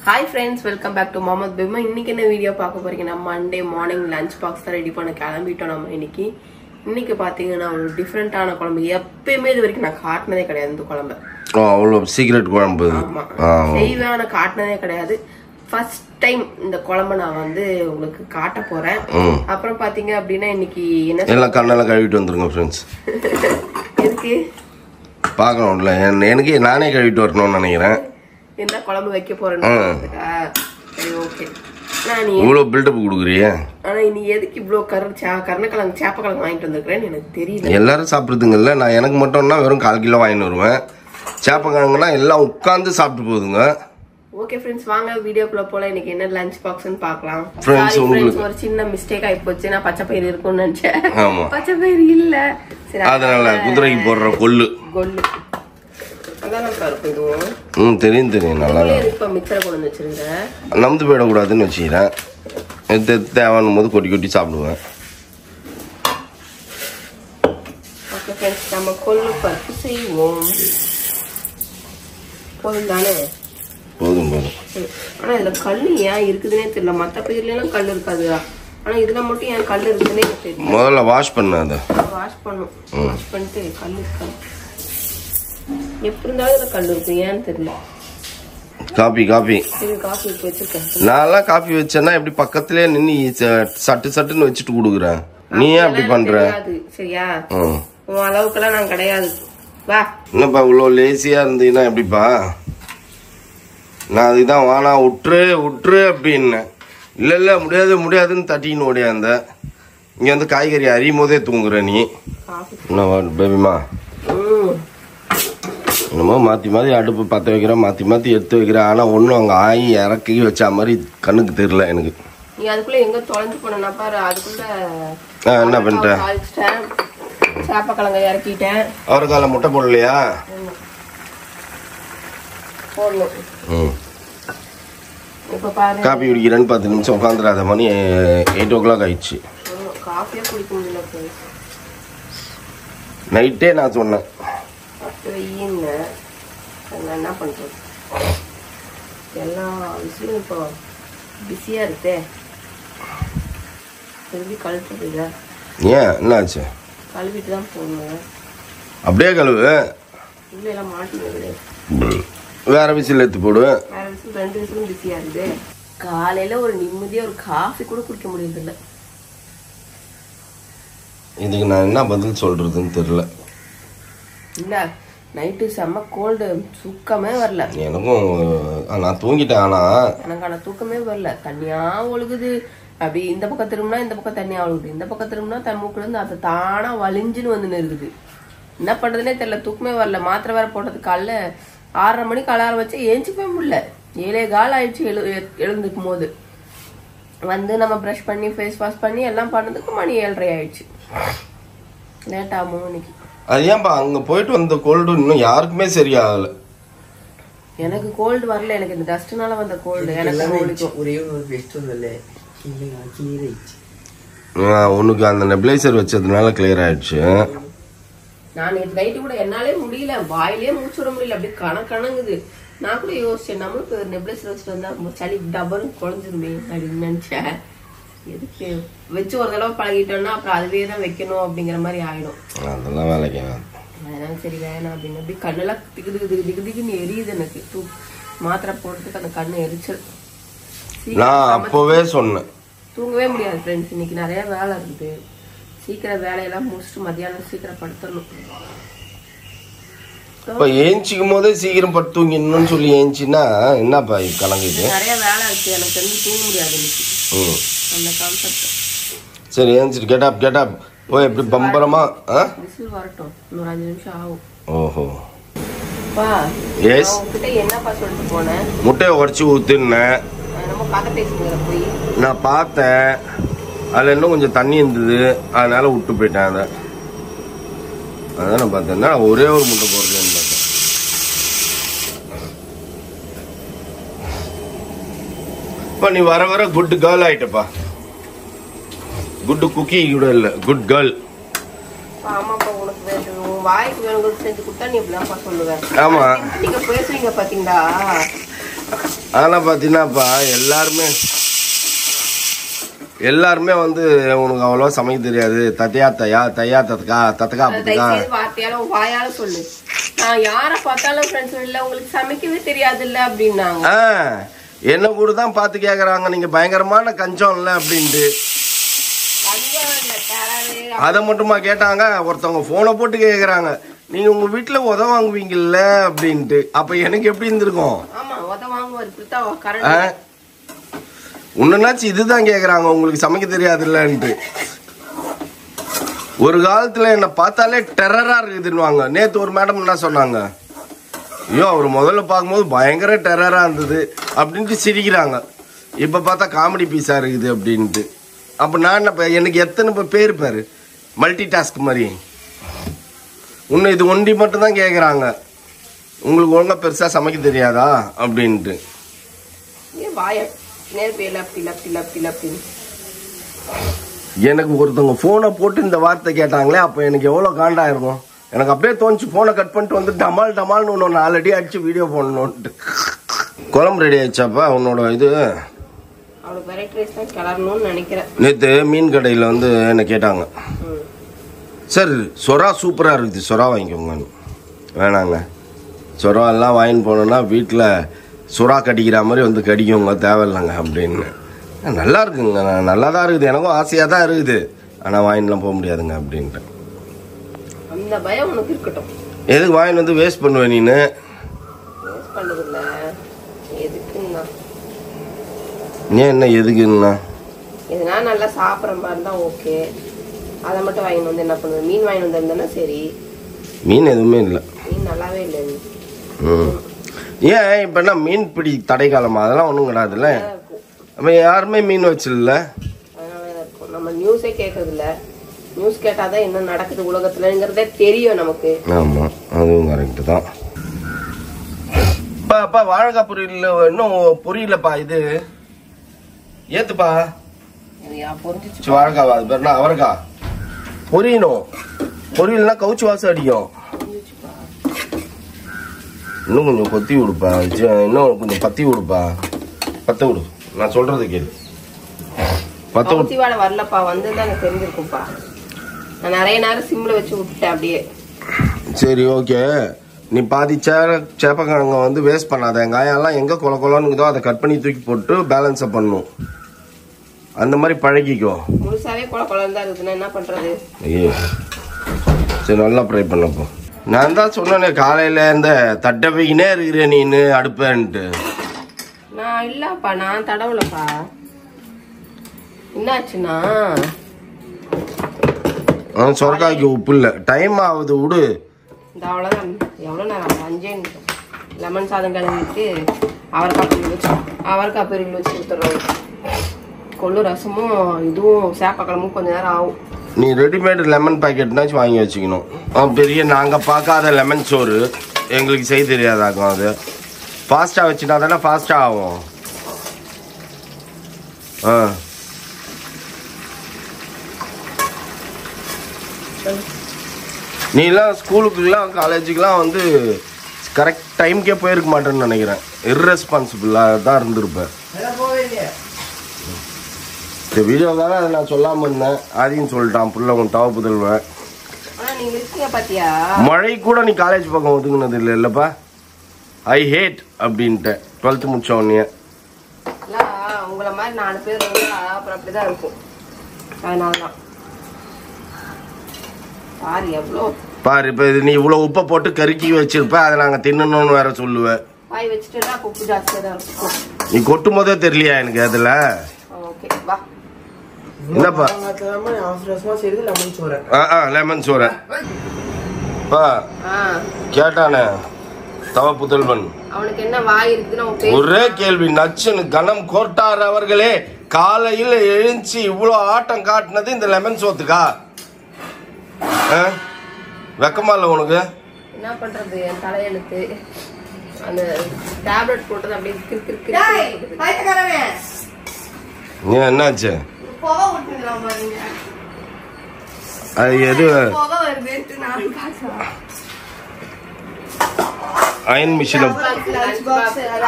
Hi friends, welcome back to Mohammed Bima. இன்னைக்கு என்ன video பார்க்க போறீங்கன்னா Monday morning lunch box தான் ரெடி பண்ண கிளம்பிட்டோம் நம்ம இன்னைக்கு. இன்னைக்கு பாத்தீங்கன்னா ஒரு டிஃபரண்டான குழம்பு. எப்பவுமே இது வரைக்கும் நான் காட்டினதே கிடையாது இந்த குழம்பு. அவ்வளவு சீக்ரெட் குழம்பு. ஆமா. செய்வேன காட்டினதே கிடையாது. ஃபர்ஸ்ட் டைம் இந்த குழம்பு நான் வந்து உங்களுக்கு காட்ட போறேன். அப்புறம் பாத்தீங்க அப்படினா இன்னைக்கு என்ன எல்லாம் கண்ணால கழுவிட்டு வந்துருங்க फ्रेंड्स. எதுக்கு? பார்க்கணும்ல. எனக்கு நானே கழுவிட்டு வரணும்னு நினைக்கிறேன். என்ன குழம்பு வைக்க போறேன்னு. சரி ஓகே. நான் இவ்ளோ பில்ட் அப் குடுக்குறியே. ஆனா நீ எதுக்கு இவ்ளோ கருணக்கிழங்கு சேப்பக்கிழங்கு வாங்கிட்டு வந்திருக்கேன்னு எனக்கு தெரியல. எல்லாரும் சாப்பிடுதுங்கல்ல. நான் எனக்கு மட்டும்னா வெறும் 1/4 கிலோ வாங்கிட்டு வருவேன். சேப்பக்கிழங்குனா எல்லாம் உட்கார்ந்து சாப்பிட்டு போகுதுங்க. ஓகே फ्रेंड्स, வாங்க வீடியோக்குள்ள போலாம். இன்னைக்கு என்ன லஞ்ச் பாக்ஸ்னு பார்க்கலாம். फ्रेंड्स உங்களுக்கு ஒரு சின்ன மிஸ்டேக் ஆயி போச்சு. நான் பச்சை பயிறு இருக்கும்னு நினைச்சேன். ஆமா. பச்சை பயிறு இல்ல. சரி அதனால குதிரைக்கு போடுற கொள்ளு. அதான் கருப்பு இதுவும். தெரியும் நல்லா. இப்ப மிக்சரை கொண்டு வச்சிருக்கேன். நம்பி போயிடக்கூடாதுன்னு வச்சுக்கிறேன். தேவையான போது கொட்டி கொட்டி சாப்பிடுவேன். ஓகே फ्रेंड्स, நம்ம கொள்ளு பருப்பு செய்வோம். போதும் தானே? போதும். ஆனா இதுல கல் ஏன் இருக்குதுன்னே தெரியல. மத்த பயிர்ல எல்லாம் கல் இருக்காது. ஆனா இதுல மட்டும் ஏன் கல் இருக்குதுன்னே தெரியல. முதல்ல வாஷ் பண்ண அதை வாஷ் பண்ணும். வாஷ் பண்ணிட்டு கல் இருக்காது. எப்படி இருந்தாலும் இதுல கல் இருக்கும். ஏன்னு தெரியல. காபி இது காஃபி வச்சிருக்கேன். நான் காஃபி வச்சேன்னா எப்படி பக்கத்திலே நின்று சட்டுன்னு வச்சுட்டு கொடுக்குறேன். நீ ஏன் அப்படி பண்ற? சரியா? உன் அளவுக்கெல்லாம் நான் கிடையாது. வா. என்னப்பா இவ்வளோ லேசியா இருந்தீங்கன்னா எப்படிப்பா? நான் அதுதான் வானா விட்டுரு அப்படின்னு. இல்ல முடியாதுன்னு தட்டின்னு ஓடியாந்த. இங்க வந்து காய்கறி அறியும் போதே தூங்குற நீ. என்ன பேபிமா? என்னமோ மாத்தி அடுப்பு பற்ற வைக்கிறேன், மாத்தி எடுத்து வைக்கிறேன். ஆனா ஒன்னும் அங்க ஆகி இறக்கி வச்ச மாதிரி கண்ணுக்கு தெரியல எனக்கு. நீ அதுக்குள்ள எங்க தொலைஞ்சு போனா பாரு. அதுக்குள்ள என்ன பண்ணிட்டேன்? சேப்பக்கிழங்க இறக்கிட்டேன். அவருக்கால முட்டை போடலையா? போடணும். இப்ப பாரு. காபி குடிக்கிறேன்னு 10 நிமிஷம் உட்காந்துடாத. மணி 8 o'clock ஆயிடுச்சு. காஃபியே குடிக்க முடியல. நைட்டே நான் சொன்னேன் என்ன பண்றது, எல்லா விஷயம் இப்போ பிஸியா இருக்கே. திரும்பி கழுத்துது. ஏன் என்னாச்சு? கழுவிட்டு தான் போகணும். அப்படியே கழுவு. இல்ல எல்லாம் மாட்டி வேற விசில் எடுத்து போடு. வேற விசில் 2 விசிலும் பிஸியா இருக்குது. காலையில ஒரு நிம்மதியா ஒரு காஃபி கூட குடிக்க முடியறது இல்ல. இதுக்கு நான் என்ன பதில் சொல்றதுன்னு தெரியல. இல்ல நைட்டு செம்ம கோல்டு, தூக்கமே வரல எனக்கும். நான் தூங்கிட்டேன். ஆனா தூக்கமே வரல. தண்ணியா ஒழுகுது. அப்படி இந்த பக்கம் திரும்பினா இந்த பக்கம் தண்ணியா ஒழுகுது. இந்த பக்கம் திரும்பினா தன் மூக்குல இருந்து அது தானா வலிஞ்சுன்னு வந்து இருக்குது. என்ன பண்றதுனே தெரியல. தூக்கமே வரல. மாத்திரை வேற போட்டது. காலைல 6:30 மணிக்கு அலாரம் வச்சு ஏஞ்சிக்கவே முடியல. 7:15 ஆயிடுச்சு எழுந்துக்கும் போது. வந்து நம்ம ப்ரஷ் பண்ணி ஃபேஸ் வாஷ் பண்ணி எல்லாம் பண்ணதுக்கு மணி 7:30 ஆயிடுச்சு. லேட் ஆகும் இன்னைக்கு. அது ஏன்பா அங்க போயிட்டு வந்த கோல்டு இன்னும் யாருக்குமே சரியாகல. எனக்கு கோல்டு வரல. எனக்கு இந்த டஸ்ட்னால வந்த கோல்டு. எனக்கு ஒரே ஒரு வெஸ்ட் வந்தல கிளியர் ஆயிடுச்சு. உனக்கு அந்த நெபுலைசர் வச்சதுனால கிளியர் ஆயிடுச்சு. நான் நேற்று நைட்டு கூட என்னாலே முடியல. வாயிலே மூச்சு விட முடியல. அப்படியே கணங்குது. நான் கூட யோசிச்சேன், நம்மளுக்கு நெபுலைசர் வச்சுட்டு வந்தா சளி டபுள்னு குறைஞ்சிருமே அப்படின்னு நினைச்சேன். எதுக்கு வச்சு ஒரு தடவை பழகிட்டோம்னா அப்புறம் அதுவே தான் வைக்கணும் அப்படிங்கிற மாதிரி ஆயிடும். அதெல்லாம் வேலைக்கு அதனால சரி வேணாம் அப்படின்னு. அப்படி கண்ணெல்லாம் திகுதிக்குன்னு எரியுது எனக்கு. மாத்திரை போடுறதுக்கு அந்த கண்ணு எரிச்சல். நான் அப்பவே சொன்னேன் தூங்கவே முடியாது ஃப்ரெண்ட்ஸ். இன்னைக்கு நிறைய வேலை இருக்குது. சீக்கிரம் வேலையெல்லாம் முடிச்சுட்டு மத்தியானம் சீக்கிரம் படுத்துடணும். இப்ப ஏஞ்சிக்கும் போதே சீக்கிரம் படுத்து தூங்கிடணும்னு சொல்லி ஏஞ்சின்னா என்னப்பா கலங்குது? நிறைய வேலை இருக்கு. எனக்கு தெரிஞ்சு தூங்க முடியாது இன்னைக்கு. அந்த கான்செப்ட். சரி ஏஞ்சிட்டு கெட் அப். ஓ எப்படி பம்பரமா? விசில் வரட்டும். இன்னொரு 5 நிமிஷம் ஆகும். ஓஹோ. பா எஸ். உன்கிட்ட என்னப்பா சொல்லிட்டு போனேன்? முட்டையை உடச்சி ஊத்துனேன். நம்ம பார்க்க பேசுங்க போய். நான் பார்த்தேன். அதுல இன்னும் கொஞ்சம் தண்ணி இருந்தது. அதனால விட்டு போயிட்டேன். அதான் நான் பார்த்தேன்னா ஒரே ஒரு முட்டை போடுறேன்னு பார்த்தேன். இப்ப நீ வர குட் கேர்ள் ஆயிட்டப்பா. குட் குக்கி கூட இல்ல, குட் கேர்ள். ஆமாப்பா, உனக்கு வாய்க்கு வேணுங்கிறது செஞ்சு கொடுத்தா நீ இப்படிதான்ப்பா சொல்லுவேன். ஆமா, நீங்க பேசுறீங்க பாத்தீங்களா? ஆனால் பார்த்தீங்கன்னாப்பா எல்லாருமே வந்து உனக்கு அவ்வளோவா சமைக்க தெரியாது, தத்தக்கா வார்த்தையால வாயால சொல்லு. நான் யாரை பார்த்தாலும் ஃப்ரெண்ட்ஸ் இல்லை உங்களுக்கு சமைக்கவே தெரியாது இல்லை அப்படின்னாங்க. என்ன கூட தான் பார்த்து கேட்குறாங்க, நீங்கள் பயங்கரமான கஞ்சம் இல்லை அப்படின்ட்டு. அதை மட்டுமா கேட்டாங்க? ஒருத்தவங்க ஃபோனை போட்டு கேட்குறாங்க, நீங்கள் உங்கள் வீட்டில் உத வாங்குவீங்கல்ல அப்படின்ட்டு. அப்போ எனக்கு எப்படி இருந்திருக்கும்? உன்னாச்சு இதுதான் கேட்குறாங்க, உங்களுக்கு சமைக்க தெரியாதுல்லன்ட்டு. ஒரு காலத்தில் என்னை பார்த்தாலே டெரராக இருக்குதுன்னுவாங்க. நேற்று ஒரு மேடம் என்ன சொன்னாங்க, ஐயோ அவர் முதல்ல பார்க்கும்போது பயங்கர டெரராக இருந்தது அப்படின்ட்டு சிரிக்கிறாங்க. இப்போ பார்த்தா காமெடி பீஸாக இருக்குது அப்படின்ட்டு. அப்போ நான் என்ன, எனக்கு எத்தனை பேர் பாரு, மல்டி டாஸ்க் மாதிரி. இன்னும் இது ஒண்டி மட்டும் தான் கேட்குறாங்க, உங்களுக்கு ஒழுங்கா பெருசாக சமைக்க தெரியாதா அப்படின்ட்டு. எனக்கு ஒருத்தவங்க ஃபோனை போட்டு இந்த வார்த்தை கேட்டாங்களே, அப்போ எனக்கு எவ்வளோ காண்டாயிருக்கும். எனக்கு அப்படியே தோணுச்சு, ஃபோனை கட் பண்ணிட்டு வந்து டமால்னு ஒன்று 4 அடி அடிச்சு வீடியோ போடணுன்ட்டு. குழம்பு ரெடி ஆயிடுச்சாப்பா உன்னோட இது? நேற்று மீன் கடையில் வந்து என்ன கேட்டாங்க, சார் சொரா சூப்பராக இருக்குது, சொரா வாங்கிக்கோங்கன்னு. வேணாங்க, சொரா எல்லாம் வாங்கின்னு போனோன்னா வீட்டில் சுறா கடிக்கிற மாதிரி வந்து கடிக்கவங்க, தேவையில்லைங்க அப்படின்னு. நல்லா இருக்குங்க, நல்லா தான் இருக்குது, எனக்கும் ஆசையாக தான் இருக்குது, ஆனால் வாங்கிட்டுலாம் போக முடியாதுங்க அப்படின்ட்டு. அந்த பயம் உனக்கு இருக்கட்டும். எதுக்கு வாங்கிட்டு வந்து வேஸ்ட் பண்ணுவேன் நீனு? ஏன் என்ன எதுக்குன்னா, எதுனா நல்லா சாப்பிட்ற மாதிரி இருந்தால் ஓகே, அதை மட்டும் வாங்கிட்டு வந்து என்ன பண்ணுவேன்? மீன் வாங்கிட்டு வந்திருந்தேன்னா சரி. மீன் எதுவுமே இல்லை, மீன் நல்லாவே இல்லை. ஏன் இப்போ என்ன மீன் பிடி தடை காலமா? அதெல்லாம் ஒன்றும் கிடையாதுல்ல, அப்போ யாருமே மீன் வச்சிடல. இருக்கும், நம்ம நியூஸே கேட்கறதில்ல. நியூஸ் கேட்டாதான் என்ன நடக்குது உலகத்துலங்கிறதே தெரியும் நமக்கு. ஆமா, அதுவும் கரெக்ட் தான். அப்பா வாழைக்காய் பொரியல் இன்னும் பொரியலப்பா, இது ஏத்துப்பா. வாழைக்காவா? அது பேர் அவரைக்கா பொரியணும். பொரியல்னா கவுச்சி வாசம் அடிக்கும். இன்னும் கொஞ்சம் கொத்தி விடுப்பா, இன்னும் கொஞ்சம் பத்தி விடுப்பா, பத்த விடு. நான் சொல்றது கேளு. பத்த விடு. வரலப்பா, வந்து எனக்கு தெரிஞ்சிருக்கும்பா. நான் நிறைய நேரம் சிம்ல வச்சு விட்டுட்டேன் அப்படியே. சரி ஓகே, நீ பாதி சேப்பக்கிழங்க வந்து வேஸ்ட் பண்ணாத. காயெல்லாம் எங்க கொல கொலன்னு அதை கட் பண்ணி தூக்கி போட்டு பேலன்ஸை பண்ணும். அந்த மாதிரி பழகிக்கோ. முழுசாவே கொல கொலன்னு தான் இருக்குதுன்னா என்ன பண்றது? ஐயோ சரி, நல்லா ட்ரை பண்ணப்போ. நான் தான் சொன்னேனே காலையில இந்த தட்டை வைக்கினே இருக்கிறேன் நீனு அடுப்பேன்ட்டு. நான் இல்லப்பா, நான் தடவுலப்பா. என்னாச்சுன்னா சொரக்காய்க்கு உப்பு இல்லை, டைம் ஆகுது விடு. இந்த அவ்வளோதான். எவ்வளோ நேரம்? 5 நிமிஷம். லெமன் சாதம் கிளம்பிட்டு அவரைக்காய் பொரியல் வச்சு கொடுத்துட்றோம். கொள்ளு ரசமும் இதுவும் சேப்பக்கிழமும் கொஞ்ச நேரம் ஆகும். நீ ரெடிமேட் லெமன் பாக்கெட்னாச்சும் வாங்கி வச்சுக்கணும். பெரிய நாங்கள் பார்க்காத லெமன் சோறு எங்களுக்கு செய்ய தெரியாதாக்கும். அது ஃபாஸ்ட்டாக வச்சுனா தானே ஃபாஸ்ட்டாக ஆகும். நீலாம் ஸ்கூலுக்குலாம் காலேஜுக்கெலாம் வந்து கரெக்ட் டைமுக்கே போயிருக்க மாட்டேன்னு நினைக்கிறேன். இர்ரெஸ்பான்சிபிளாக தான் இருந்திருப்பேன். இந்த வீடியோக்காக அதை நான் சொல்லாமல் இருந்தேன். அதையும் சொல்லிட்டான் புள்ள உன் தவ புதல்வன். மழை கூட நீ காலேஜ் பக்கம் ஒதுங்கினது இல்லை இல்லைப்பா. ஐ ஹேட் அப்படின்ட்டு 12th முடிச்ச உடனே. உங்களை மாதிரி 4 பேர் அப்புறம் அப்படிதான் இருக்கும். அதனாலதான் பாரு எவ்வளோ பாரு. இப்போ இது நீ இவ்வளோ உப்பை போட்டு கருக்கி வச்சிருப்ப, அதை நாங்கள் தின்னணும்னு வேற சொல்லுவேன். பாய் வச்சுட்டா உப்பு ஜாஸ்தியாக தான் இருக்கும். நீ கொட்டும் போதே தெரியலையா எனக்கு அதில்? என்னப்பா லெமன் சோறு கேட்டானே தவ புதல்வன். அவனுக்கு என்ன வாய் இருக்குன்னு ஒரே கேள்வி. நச்சுன்னு கணம் கோட்டார் அவர்களே, காலையில் எழுந்துச்சு இவ்வளோ ஆட்டம் காட்டினது இந்த லெமன் சோத்துக்கா? வெக்கமா இல்லை உனக்கு? என்ன பண்றது, என் தலையெழுத்து. அந்த டேப்லெட் போட்டது அப்படியே ஏன் என்னாச்சு? அது எது அயன் மிஷின்.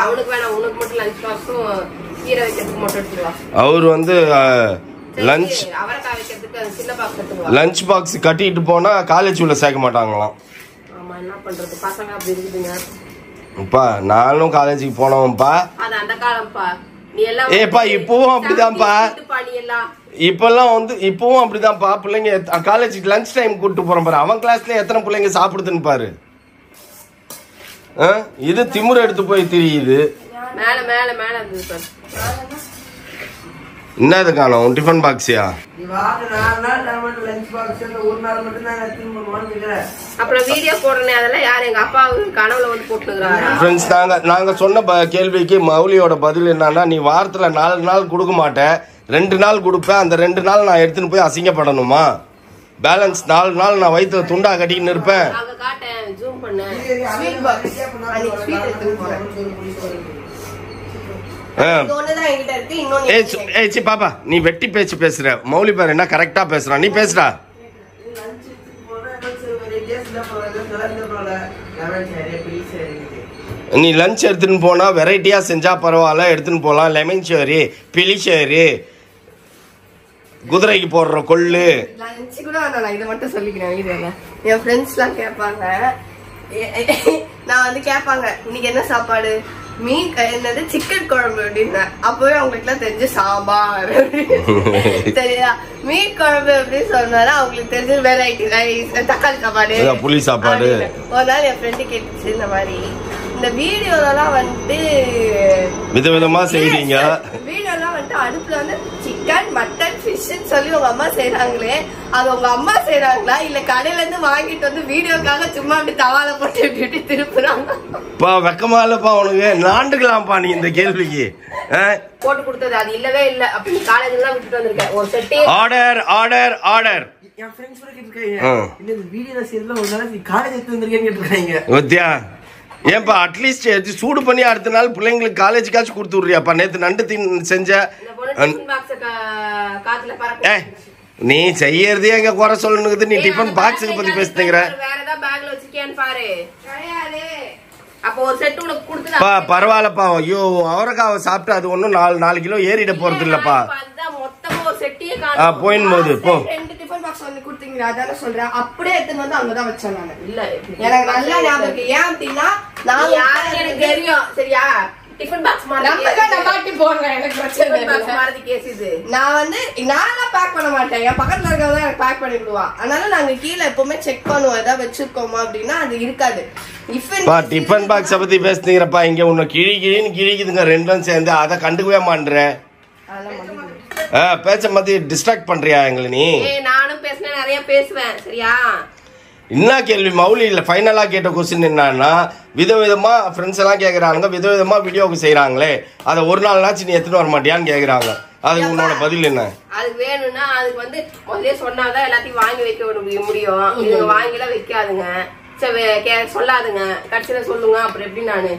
அவனுக்கு வேணாம், உனக்கு மட்டும் லஞ்ச் பாக்ஸும் கீரை வைக்கிறதுக்கு மட்டும் எடுத்துருவா. அவர் வந்து லஞ்ச் அவரைக்காய் வைக்கிறதுக்கு சின்ன பாக்ஸ் எடுத்துருவா. லஞ்ச் பாக்ஸ் கட்டிட்டு போனா காலேஜ் உள்ள சேர்க்க மாட்டாங்களாம். ஆமா, என்ன பண்றது, பசங்க அப்படி இருக்குதுங்க. அப்பா நானும் காலேஜுக்கு போனவன்ப்பா. அது அந்த காலம்ப்பா. நீ எல்லாம் ஏப்பா இப்பவும் அப்படிதான்ப்பா. நீ எல்லாம் இப்பெல்லாம் வந்து இப்பவும் அப்படிதான்ப்பா. பிள்ளைங்க காலேஜுக்கு லஞ்ச் டைம் கூப்பிட்டு போறோம் பாரு, அவன் கிளாஸ்ல எத்தனை பிள்ளைங்க சாப்பிடுதுன்னு பாரு. இது திமுறை எடுத்து போய் தெரியுது. மேல மேல மேல இருந்தது பாரு. என்னது காணும் டிஃபன் பாக்ஸியா? அப்புறம் வீடியோ போடுறேன், அதெல்லாம் யாரு? எங்க அப்பா கனவுல வந்து போட்டுக்கிறாரு. ஃப்ரெண்ட்ஸ், நாங்க சொன்ன கேள்விக்கு மௌலியோட பதில் என்னன்னா, நீ வாரத்துல 4 நாள் கொடுக்க மாட்டேன், 2 நாள் கொடுப்பேன். அந்த 2 நாள் நான் எடுத்துன்னு போய் அசிங்கப்படணுமா? பேலன்ஸ் 4 நாள் நான் வயிற்றுல துண்டா கட்டின்னு இருப்பேன். பாப்பா நீ வெட்டி பேச்சு பேசுற. மௌலி பேர் என்ன கரெக்டா பேசுறான், நீ பேசுறா. நீ லஞ்ச் எடுத்துன்னு போனா வெரைட்டியா செஞ்சா பரவாயில்ல, எடுத்துன்னு போலாம். லெமன் ஷேரி, பிலி ஷேரி, குதிரைக்கு போடுற கொள்ளு. லஞ்ச் கூட நான் இதை மட்டும் சொல்லிக்கிறேன். வீடியோல என் ஃப்ரெண்ட்ஸ் எல்லாம் கேட்பாங்க, நான் வந்து கேட்பாங்க இன்னைக்கு என்ன சாப்பாடு, மீன் என்னது சிக்கன் குழம்பு அப்படின்னு. அப்பவே அவங்களுக்கு எல்லாம் தெரிஞ்சு சாம்பார் சரியா. மீன் குழம்பு அப்படின்னு சொன்னாலும் அவங்களுக்கு தெரிஞ்ச வெரைட்டி ரைஸ், தக்காளி சாப்பாடு, புளி சாப்பாடு. ஒரு நாள் என் ஃப்ரெண்டு கேட்டுச்சு, இந்த மாதிரி இந்த வீடியோலாம் வந்துட்டு விதவிதமா செய்றீங்க, வீடியோலாம் வந்துட்டு அடுப்புல வந்து சிக்கன் மட்டன் ஃபிஷ்ன்னு சொல்லி உங்க அம்மா செய்யறாங்களே, அது உங்க அம்மா செய்யறாங்களா இல்ல கடையில இருந்து வாங்கிட்டு வந்து வீடியோக்காக சும்மா அப்படி தவால போட்டு இப்படி திருப்புறாங்க? வெக்கமா இல்லப்பா உனக்கு? நாண்டுக்கலாம்ப்பா நீ இந்த கேள்விக்கு. போட்டு கொடுத்தது அது இல்லவே இல்ல. அப்படி காலேஜ்ல எல்லாம் விட்டுட்டு வந்திருக்கேன் ஒரு செட்டே. Order order order. என் ஃப்ரெண்ட்ஸ் கூட கேட்டிருக்காங்க, இந்த வீடியோல செய்யறதுல ஒரு நாள் நீ காலேஜ் எடுத்து வந்திருக்கேன்னு கேட்டிருக்காங்க. வித்யா ஏன்பா அட்லீஸ்ட் சூடு பண்ணி அடுத்த நாள் பிள்ளைங்களுக்கு காலேஜுக்காச்சும் கொடுத்து விடுறியாப்பா? நேற்று நண்டு செஞ்ச நீ செய்யறதே எங்க குறை சொல்லணுங்குது. நீ டிஃபன் பாக்ஸுக்கு பத்தி பேசுறீங்க. பரவாயில்லப்பா. ஐயோ அவரைக்காவை சாப்பிட்டு அது ஒன்னும் 4 கிலோ ஏறிட போறது இல்லப்பா. போயின் போது போ. அப்படியே எடுத்துன்னு வந்து அங்கதான் வச்சேன். எனக்கு நல்லா ஞாபகம் இருக்கு. ஏன் அப்படின்னா எனக்கு தெரியும் சரியா. டிஃபன் பாக்ஸ் நான் வந்து நான் பேக் பண்ண மாட்டேன், என் பக்கத்துல இருக்கவங்க எனக்கு பேக் பண்ணி விடுவா. அதனால நாங்க கீழே எப்பவுமே செக் பண்ணுவோம், ஏதாவது வச்சிருக்கோமா அப்படின்னா அது இருக்காது. டிஃபன் பாக்ஸ பத்தி பேசுறீங்கப்பா. இங்க உன்னை கிழின்னு கிழிக்குதுங்க ரெண்டும் சேர்ந்து, அதை கண்டுக்கவே மாட்டேன். பேச்ச மத்தி டிஸ்ட்ராக்ட் பண்றியா எங்களை நீ? நானும் பேசுனேன், நிறைய பேசுவேன் சரியா. என்ன கேள்வி மௌலி இல்ல ஃபைனலா கேட்ட கொஸ்டின் என்னன்னா, விதவிதமா ஃப்ரெண்ட்ஸ் எல்லாம் கேக்குறாங்க, விதவிதமா வீடியோக்கு செய்யறாங்களே, அதை ஒரு நாள்னாச்சும் நீ எடுத்துட்டு வர மாட்டியான்னு கேக்குறாங்க. அதுக்கு உன்னோட பதில் என்ன? அதுக்கு வேணும்னா அதுக்கு வந்து முதல்ல சொன்னாதான் எல்லாத்தையும் வாங்கி வைக்க முடியும். நீங்க வாங்கிலாம் வைக்காதுங்க, சொல்லாதுங்க, கடைசியில சொல்லுங்க. அப்புறம் எப்படி நானு